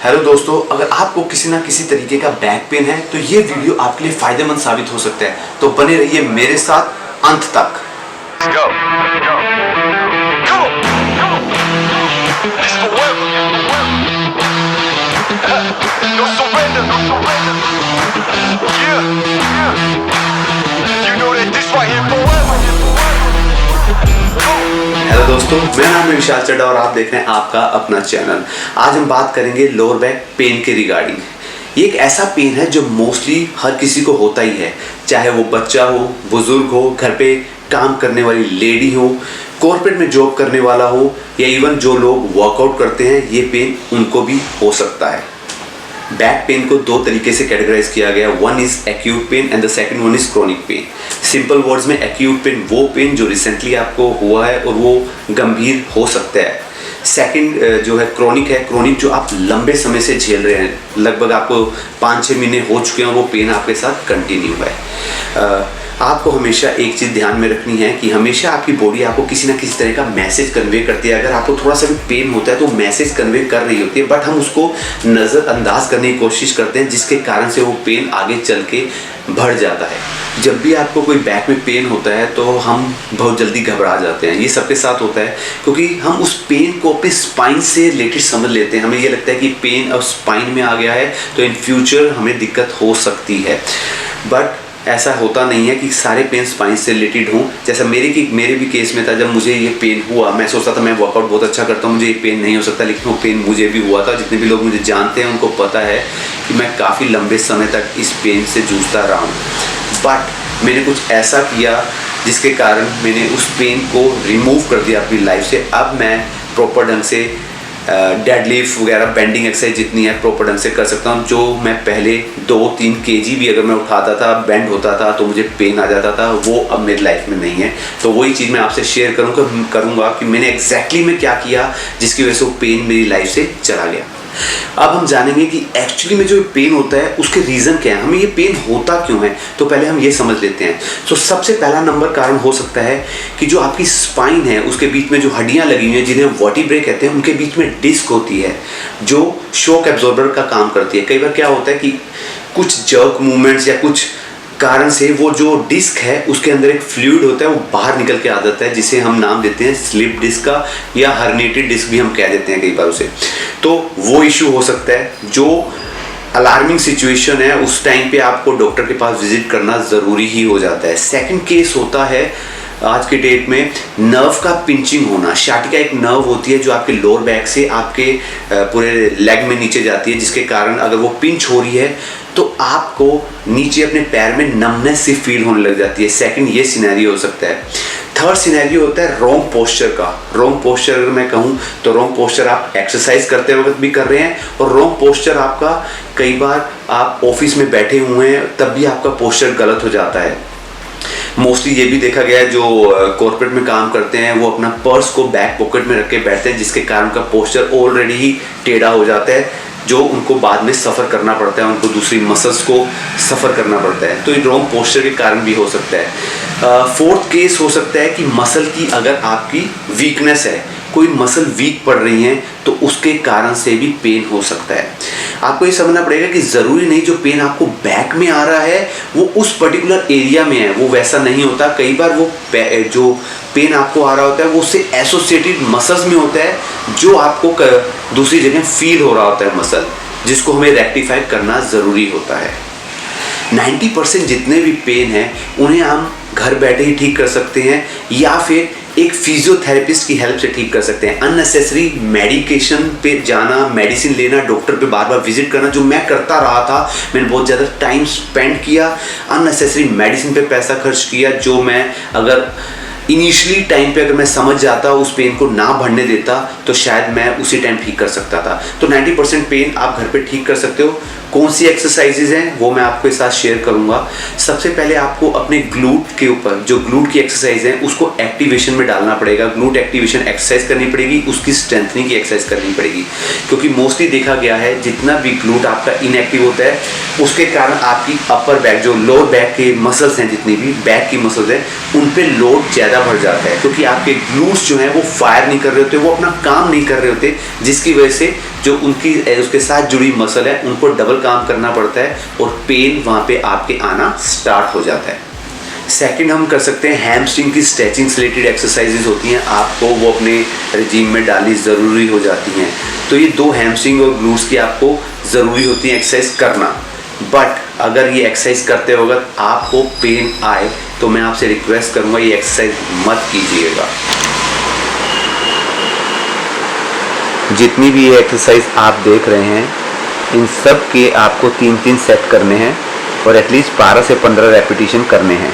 Hello दोस्तों, अगर आपको किसी ना किसी तरीके का बैक पेन है तो ये वीडियो आपके लिए फायदेमंद साबित हो सकता है। तो बने रहिए मेरे साथ अंत तक। Go. Go. Come on. Come on. This forever. No surrender. No surrender. Yeah. Yeah. You know that this right here forever. Hello दोस्तों, मेरा नाम है विशाल चड्ढा और आप देख रहे हैं आपका अपना चैनल। आज हम बात करेंगे लोअर बैक पेन के रिगार्डिंग। ये एक ऐसा पेन है जो मोस्टली हर किसी को होता ही है, चाहे वो बच्चा हो, बुजुर्ग हो, घर पे काम करने वाली लेडी हो, कॉर्पोरेट में जॉब करने वाला हो, या इवन जो लोग वर्कआउट करते हैं, ये पेन उनको भी हो सकता है। बैक पेन को दो तरीके से कैटेगराइज किया गया, one is acute pain and the second one is chronic pain. Simple words में एक्यूट पेन वो पेन जो रिसेंटली आपको हुआ है और वो गंभीर हो सकता है। सेकंड जो है क्रोनिक जो आप लंबे समय से झेल रहे हैं, लगभग आपको 5-6 महीने हो चुके हैं और वो पेन आपके साथ कंटिन्यू है। आपको हमेशा एक चीज़ ध्यान में रखनी है कि हमेशा आपकी बॉडी आपको किसी ना किसी तरह का मैसेज कन्वे करती है। अगर आपको थोड़ा सा भी पेन होता है तो मैसेज कन्वे कर रही होती है, बट हम उसको नज़रअंदाज करने की कोशिश करते हैं, जिसके कारण से वो पेन आगे चल के बढ़ जाता है। जब भी आपको कोई बैक में पेन होता है तो हम बहुत जल्दी घबरा जाते हैं। ये सबके साथ होता है क्योंकि हम उस पेन को अपने स्पाइन से रिलेटेड समझ लेते हैं। हमें ये लगता है कि पेन अब स्पाइन में आ गया है तो इन फ्यूचर हमें दिक्कत हो सकती है, बट ऐसा होता नहीं है कि सारे पेन स्पाइन से रिलेटेड हों। जैसा मेरे भी केस में था, जब मुझे ये पेन हुआ, मैं सोचता था मैं वर्कआउट बहुत अच्छा करता हूँ, मुझे ये पेन नहीं हो सकता, लेकिन वो पेन मुझे भी हुआ था। जितने भी लोग मुझे जानते हैं उनको पता है कि मैं काफ़ी लंबे समय तक इस पेन से जूझता रहा हूँ, बट मैंने कुछ ऐसा किया जिसके कारण मैंने उस पेन को रिमूव कर दिया अपनी लाइफ से। अब मैं प्रॉपर ढंग से डेडलिफ्ट वगैरह बेंडिंग एक्सरसाइज जितनी है प्रॉपर ढंग से कर सकता हूँ। जो मैं पहले 2-3 kg भी अगर मैं उठाता था, बेंड होता था तो मुझे पेन आ जाता था, वो अब मेरी लाइफ में नहीं है। तो वही चीज़ मैं आपसे शेयर करूँगा कि मैंने एग्जैक्टली मैं क्या किया जिसकी वजह से वो पेन मेरी लाइफ से चला गया। अब हम जानेंगे कि एक्चुअली में जो पेन होता है उसके रीज़न क्या है, हमें ये पेन होता क्यों है। तो पहले हम ये समझ लेते हैं। तो सबसे पहला नंबर कारण हो सकता है कि जो आपकी स्पाइन है उसके बीच में जो हड्डियां लगी हुई हैं, जिन्हें वर्टिब्रे कहते हैं, उनके बीच में डिस्क होती है जो शॉक एब्जॉर्बर का काम करती है। कई बार क्या होता है कि कुछ जर्क मूवमेंट्स या कुछ कारण से वो जो डिस्क है उसके अंदर एक फ्लूइड होता है, वो बाहर निकल के आ जाता है, जिसे हम नाम देते हैं स्लिप डिस्क का, या हर्निएटेड डिस्क भी हम कह देते हैं कई बार उसे। तो वो इशू हो सकता है। जो अलार्मिंग सिचुएशन है उस टाइम पे आपको डॉक्टर के पास विजिट करना ज़रूरी ही हो जाता है। सेकंड केस होता है आज के डेट में नर्व का पिंचिंग होना। शाटिका एक नर्व होती है जो आपके लोअर बैक से आपके पूरे लेग में नीचे जाती है, जिसके कारण अगर वो पिंच हो रही है तो आपको नीचे अपने पैर में नमनेस सी फील होने लग जाती है। सेकंड ये सिनेरियो हो सकता है। थर्ड सिनेरियो होता है रॉन्ग पोस्चर का। रॉन्ग पोस्चर अगर मैं कहूँ तो रॉन्ग पोस्चर आप एक्सरसाइज करते वक्त भी कर रहे हैं, और रॉन्ग पोस्चर आपका कई बार आप ऑफिस में बैठे हुए हैं तब भी आपका पोस्चर गलत हो जाता है। मोस्टली ये भी देखा गया है जो कॉर्पोरेट में काम करते हैं वो अपना पर्स को बैक पॉकेट में रख के बैठते हैं, जिसके कारण उनका पोस्चर ऑलरेडी ही टेढ़ा हो जाता है, जो उनको बाद में सफ़र करना पड़ता है, उनको दूसरी मसल्स को सफ़र करना पड़ता है। तो ये रॉन्ग पोस्चर के कारण भी हो सकता है। फोर्थ केस हो सकता है कि मसल की अगर आपकी वीकनेस है, कोई मसल वीक पड़ रही है तो उसके कारण से भी पेन हो सकता है। आपको ये समझना पड़ेगा कि ज़रूरी नहीं जो पेन आपको बैक में आ रहा है वो उस पर्टिकुलर एरिया में है, वो वैसा नहीं होता। कई बार वो जो पेन आपको आ रहा होता है वो उससे एसोसिएटेड मसल्स में होता है, जो आपको दूसरी जगह फील हो रहा होता है मसल, जिसको हमें रेक्टिफाई करना ज़रूरी होता है। 90% जितने भी पेन हैं उन्हें हम घर बैठे ही ठीक कर सकते हैं, या फिर एक फिजियोथेरेपिस्ट की हेल्प से ठीक कर सकते हैं। अननेसेसरी मेडिकेशन पे जाना, मेडिसिन लेना, डॉक्टर पे बार बार विजिट करना, जो मैं करता रहा था, मैंने बहुत ज़्यादा टाइम स्पेंड किया, अननेसेसरी मेडिसिन पे पैसा खर्च किया, जो मैं अगर इनिशियली टाइम पे अगर मैं समझ जाता, उस पेन को ना बढ़ने देता, तो शायद मैं उसी टाइम ठीक कर सकता था। तो 90% पेन आप घर पे ठीक कर सकते हो। कौन सी एक्सरसाइजेज हैं वो मैं आपके साथ शेयर करूंगा। सबसे पहले आपको अपने ग्लूट के ऊपर जो ग्लूट की एक्सरसाइज है उसको एक्टिवेशन में डालना पड़ेगा। ग्लूट एक्टिवेशन एक्सरसाइज करनी पड़ेगी, उसकी स्ट्रेंथनिंग की एक्सरसाइज करनी पड़ेगी, क्योंकि मोस्टली देखा गया है जितना भी ग्लूट आपका इनएक्टिव होता है उसके कारण आपकी अपर बैक, जो लोअर बैक के मसल्स हैं, जितनी भी बैक की मसल्स हैं, उन पर लोड ज़्यादा ज़्यादा बढ़ जाता है, क्योंकि आपके ग्लूस जो हैं वो फायर नहीं कर रहे होते, वो अपना काम नहीं कर रहे होते, जिसकी वजह से जो उनकी उसके साथ जुड़ी मसल है उनको डबल काम करना पड़ता है और पेन वहाँ पे आपके आना स्टार्ट हो जाता है। सेकंड हम कर सकते हैं हैमस्ट्रिंग की स्ट्रेचिंग से रिलेटेड एक्सरसाइजेज होती हैं, आपको वो अपने रिजीम में डालनी ज़रूरी हो जाती हैं। तो ये दो हैमस्ट्रिंग और ग्लूस की आपको ज़रूरी होती है एक्सरसाइज करना। बट अगर ये एक्सरसाइज करते वक्त आपको पेन आए तो मैं आपसे रिक्वेस्ट करूँगा ये एक्सरसाइज मत कीजिएगा। जितनी भी ये एक्सरसाइज आप देख रहे हैं इन सब के आपको 3-3 सेट करने हैं और एटलीस्ट 12 से 15 रेपिटेशन करने हैं।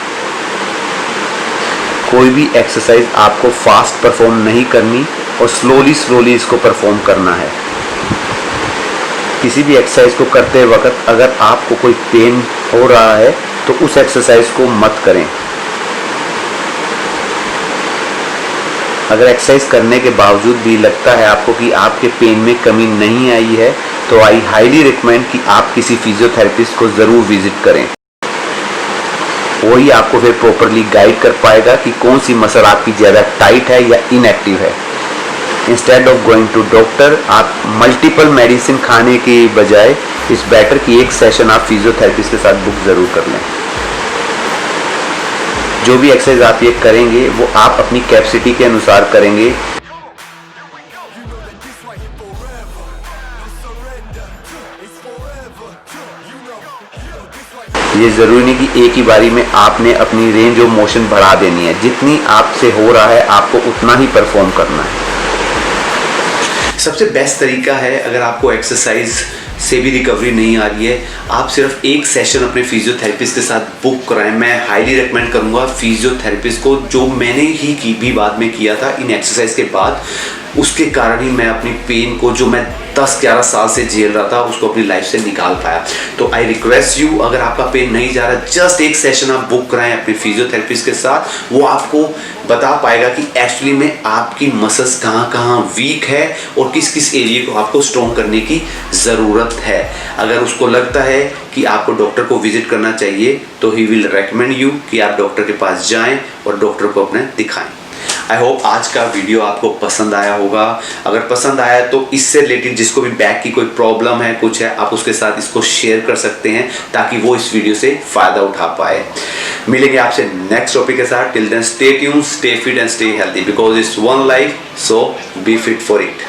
कोई भी एक्सरसाइज आपको फास्ट परफॉर्म नहीं करनी और स्लोली इसको परफॉर्म करना है। किसी भी एक्सरसाइज को करते वक्त अगर आपको कोई पेन हो रहा है तो उस एक्सरसाइज को मत करें। अगर एक्सरसाइज करने के बावजूद भी लगता है आपको कि आपके पेन में कमी नहीं आई है तो आई हाईली रिकमेंड कि आप किसी फिजियोथेरेपिस्ट को ज़रूर विजिट करें। वही आपको फिर प्रॉपरली गाइड कर पाएगा कि कौन सी मसल आपकी ज़्यादा टाइट है या इनएक्टिव है। Instead of going to doctor, आप मल्टीपल मेडिसिन खाने के बजाय इस बेटर कि एक सेशन आप फिजियोथेरेपिस्ट के साथ बुक ज़रूर कर लें। जो भी एक्सरसाइज आप ये करेंगे वो आप अपनी कैपेसिटी के अनुसार करेंगे। ये ज़रूरी नहीं कि एक ही बारी में आपने अपनी रेंज ऑफ मोशन बढ़ा देनी है, जितनी आपसे हो रहा है आपको उतना ही परफॉर्म करना है। सबसे बेस्ट तरीका है, अगर आपको एक्सरसाइज से भी रिकवरी नहीं आ रही है, आप सिर्फ एक सेशन अपने फिजियोथेरेपिस्ट के साथ बुक कराएं। मैं हाईली रेकमेंड करूंगा फिजियोथेरेपिस्ट को, जो मैंने ही की भी बाद में किया था इन एक्सरसाइज के बाद। उसके कारण ही मैं अपनी पेन को, जो मैं 10-11 साल से झेल रहा था, उसको अपनी लाइफ से निकाल पाया। तो आई रिक्वेस्ट यू, अगर आपका पेन नहीं जा रहा, जस्ट एक सेशन आप बुक कराएं अपने फिजियोथेरेपिस्ट के साथ। वो आपको बता पाएगा कि एक्चुअली में आपकी मसल्स कहाँ वीक है और किस किस एरिया को आपको स्ट्रॉन्ग करने की ज़रूरत है। अगर उसको लगता है कि आपको डॉक्टर को विजिट करना चाहिए तो ही विल रेकमेंड यू कि आप डॉक्टर के पास जाएं और डॉक्टर को अपने दिखाएं। आई होप आज का वीडियो आपको पसंद आया होगा। अगर पसंद आया तो इससे रिलेटेड जिसको भी बैक की कोई प्रॉब्लम है, कुछ है, आप उसके साथ इसको शेयर कर सकते हैं ताकि वो इस वीडियो से फ़ायदा उठा पाए। मिलेंगे आपसे नेक्स्ट टॉपिक के साथ। Till then stay tuned, stay fit and stay healthy because it's one life, so be fit for it.